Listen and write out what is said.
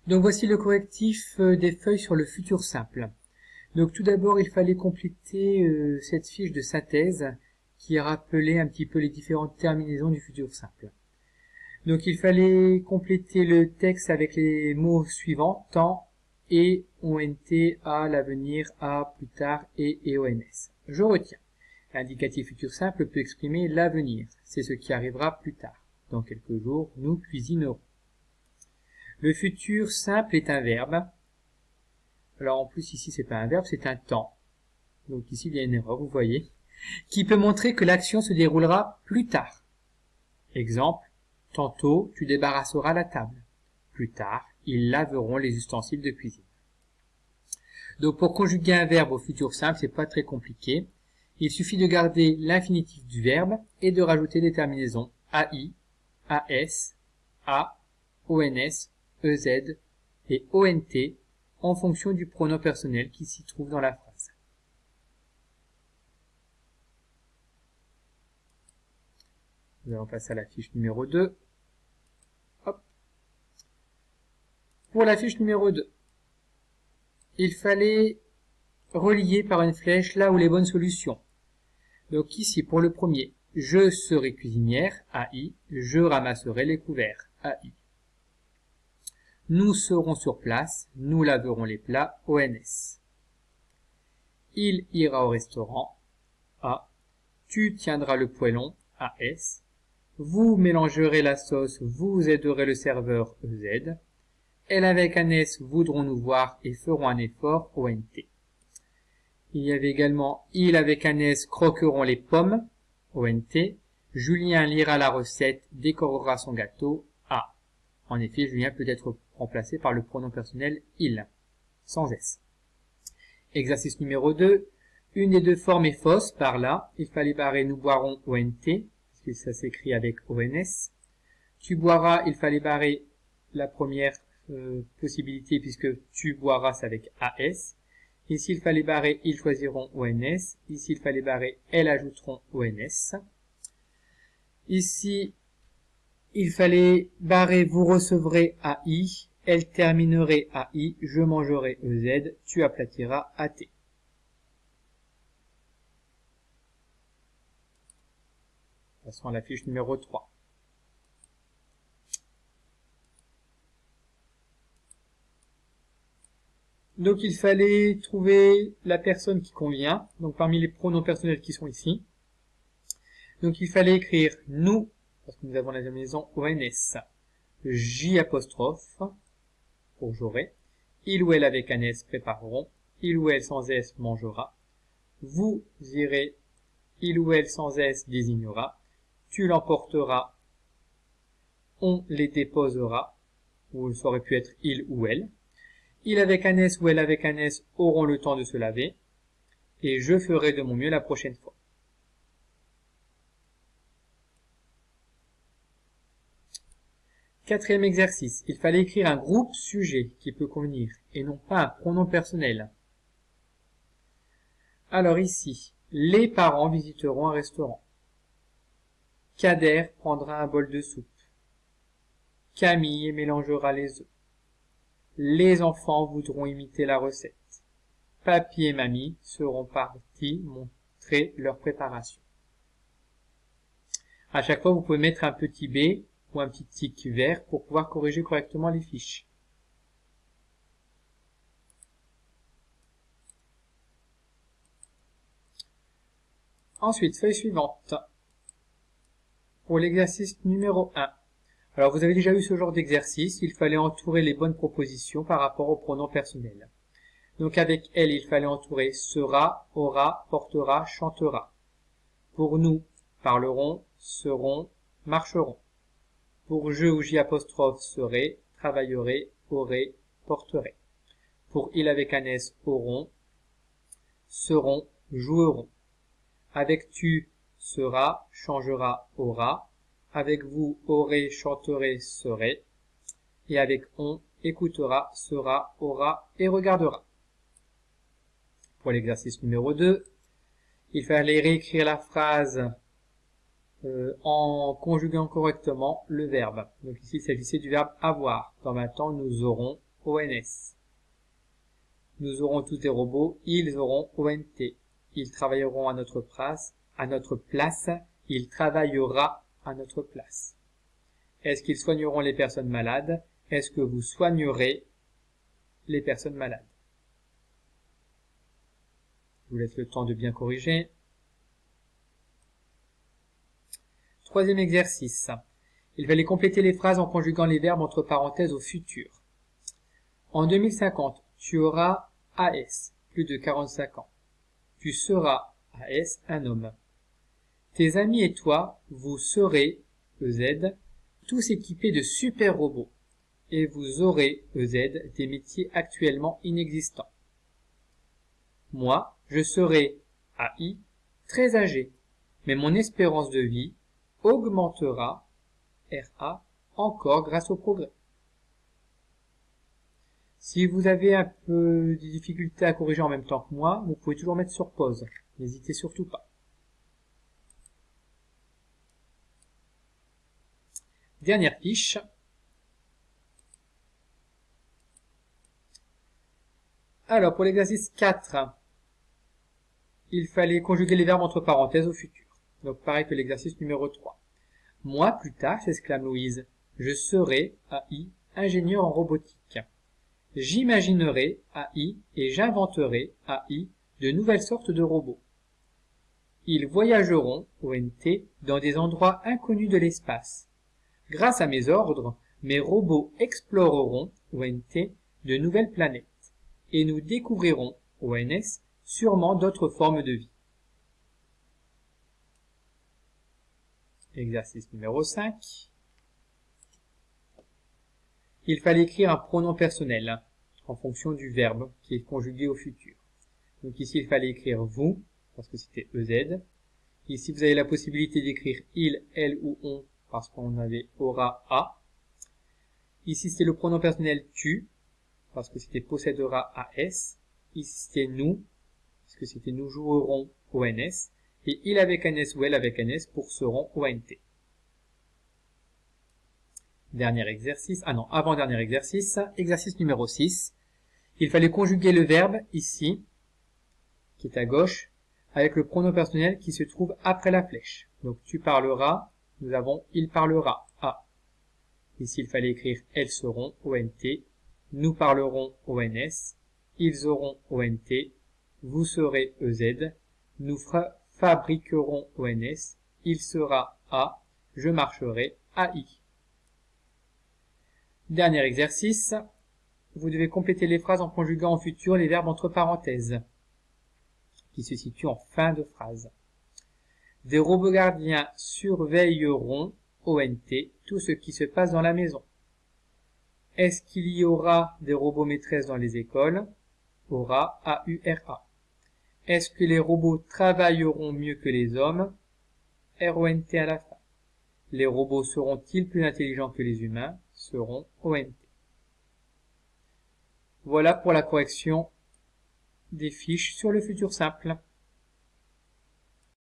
Donc voici le correctif des feuilles sur le futur simple. Donc tout d'abord, il fallait compléter cette fiche de synthèse qui rappelait un petit peu les différentes terminaisons du futur simple. Donc il fallait compléter le texte avec les mots suivants, temps, et, ont, à, l'avenir, à, plus tard, et ons. Je retiens. L'indicatif futur simple peut exprimer l'avenir. C'est ce qui arrivera plus tard. Dans quelques jours, nous cuisinerons. Le futur simple est un verbe. Alors en plus ici c'est pas un verbe, c'est un temps. Donc ici il y a une erreur, vous voyez, qui peut montrer que l'action se déroulera plus tard. Exemple, tantôt tu débarrasseras la table. Plus tard, ils laveront les ustensiles de cuisine. Donc pour conjuguer un verbe au futur simple, c'est pas très compliqué. Il suffit de garder l'infinitif du verbe et de rajouter des terminaisons AI, AS, A, ONS, EZ et ONT en fonction du pronom personnel qui s'y trouve dans la phrase. Nous allons passer à la fiche numéro 2. Hop. Pour la fiche numéro 2, il fallait relier par une flèche là où les bonnes solutions. Donc ici, pour le premier, je serai cuisinière, AI, je ramasserai les couverts, AI. Nous serons sur place, nous laverons les plats, ONS. Il ira au restaurant, A. Tu tiendras le poêlon, AS. Vous mélangerez la sauce, vous aiderez le serveur, EZ. Elle avec un S voudront nous voir et feront un effort, ONT. Il y avait également il avec un S croqueront les pommes, ONT. Julien lira la recette, décorera son gâteau, A. En effet, Julien peut être remplacé par le pronom personnel il, sans S. Exercice numéro 2. Une des deux formes est fausse, par là. Il fallait barrer nous boirons, ONT, parce que ça s'écrit avec ONS. Tu boiras, il fallait barrer la première possibilité, puisque tu boiras, c'est avec AS. Ici, il fallait barrer, ils choisiront ONS. Ici, il fallait barrer, elles ajouteront ONS. Ici, il fallait barrer, vous recevrez AI, elle terminerait AI, je mangerai EZ, tu aplatiras AT. Passons à la fiche numéro 3. Donc il fallait trouver la personne qui convient, donc parmi les pronoms personnels qui sont ici. Donc il fallait écrire nous, parce que nous avons la terminaison ONS, J apostrophe, pour j'aurai, il ou elle avec un S prépareront, il ou elle sans S mangera, vous irez, il ou elle sans S désignera, tu l'emporteras, on les déposera, ou ça aurait pu être il ou elle, il avec un S ou elle avec un S auront le temps de se laver, et je ferai de mon mieux la prochaine fois. Quatrième exercice, il fallait écrire un groupe sujet qui peut convenir, et non pas un pronom personnel. Alors ici, les parents visiteront un restaurant. Kader prendra un bol de soupe. Camille mélangera les œufs. Les enfants voudront imiter la recette. Papy et mamie seront partis montrer leur préparation. À chaque fois, vous pouvez mettre un petit B ou un petit tic vert pour pouvoir corriger correctement les fiches. Ensuite, feuille suivante. Pour l'exercice numéro 1. Alors, vous avez déjà eu ce genre d'exercice. Il fallait entourer les bonnes propositions par rapport au pronom personnel. Donc, avec elle, il fallait entourer sera, aura, portera, chantera. Pour nous, parleront, seront, marcheront. Pour je ou j apostrophe, serait, travaillerait, aurait, porterait. Pour il avec un S, auront, seront, joueront. Avec tu, sera, changera, aura. Avec vous, aurez, chanterez, serez. Et avec on, écoutera, sera, aura et regardera. Pour l'exercice numéro 2, il fallait réécrire la phrase en conjuguant correctement le verbe. Donc ici, il s'agissait du verbe avoir. Dans maintenant, nous aurons, ONS. Nous aurons tous des robots, ils auront ONT. Ils travailleront à notre place, il travaillera à notre place. Est-ce qu'ils soigneront les personnes malades? Est-ce que vous soignerez les personnes malades? Je vous laisse le temps de bien corriger. Troisième exercice. Il fallait compléter les phrases en conjuguant les verbes entre parenthèses au futur. En 2050, tu auras AS, plus de 45 ans. Tu seras AS, un homme. Tes amis et toi, vous serez EZ, tous équipés de super robots. Et vous aurez EZ, des métiers actuellement inexistants. Moi, je serai AI, très âgé, mais mon espérance de vie augmentera RA encore grâce au progrès. Si vous avez un peu de difficulté à corriger en même temps que moi, vous pouvez toujours mettre sur pause. N'hésitez surtout pas. Dernière fiche. Alors, pour l'exercice 4, il fallait conjuguer les verbes entre parenthèses au futur. Donc, pareil que l'exercice numéro 3. Moi, plus tard, s'exclame Louise, je serai, AI, ingénieur en robotique. J'imaginerai, AI, et j'inventerai, AI, de nouvelles sortes de robots. Ils voyageront, ONT, dans des endroits inconnus de l'espace. Grâce à mes ordres, mes robots exploreront, ONT, de nouvelles planètes. Et nous découvrirons, ONS, sûrement d'autres formes de vie. Exercice numéro 5. Il fallait écrire un pronom personnel en fonction du verbe qui est conjugué au futur. Donc ici, il fallait écrire vous, parce que c'était EZ. Ici, vous avez la possibilité d'écrire il, elle ou on, parce qu'on avait aura, a. Ici, c'était le pronom personnel tu, parce que c'était possédera, as. Ici, c'était nous, parce que c'était nous jouerons, ONS. Et il avec un S ou elle avec un S pour seront, ONT. Dernier exercice, avant-dernier exercice, exercice numéro 6. Il fallait conjuguer le verbe ici, qui est à gauche, avec le pronom personnel qui se trouve après la flèche. Donc tu parleras, nous avons il parlera, A. Ici il fallait écrire elles seront, ONT, nous parlerons, ONS, ils auront, ONT, vous serez, EZ, nous fabriquerons, ONS, il sera, A, je marcherai, AI. Dernier exercice, vous devez compléter les phrases en conjuguant au futur les verbes entre parenthèses, qui se situent en fin de phrase. Des robots gardiens surveilleront, ONT, tout ce qui se passe dans la maison. Est-ce qu'il y aura des robots maîtresses dans les écoles? Aura, AURA. Est-ce que les robots travailleront mieux que les hommes? RONT à la fin. Les robots seront-ils plus intelligents que les humains? Seront ONT. Voilà pour la correction des fiches sur le futur simple.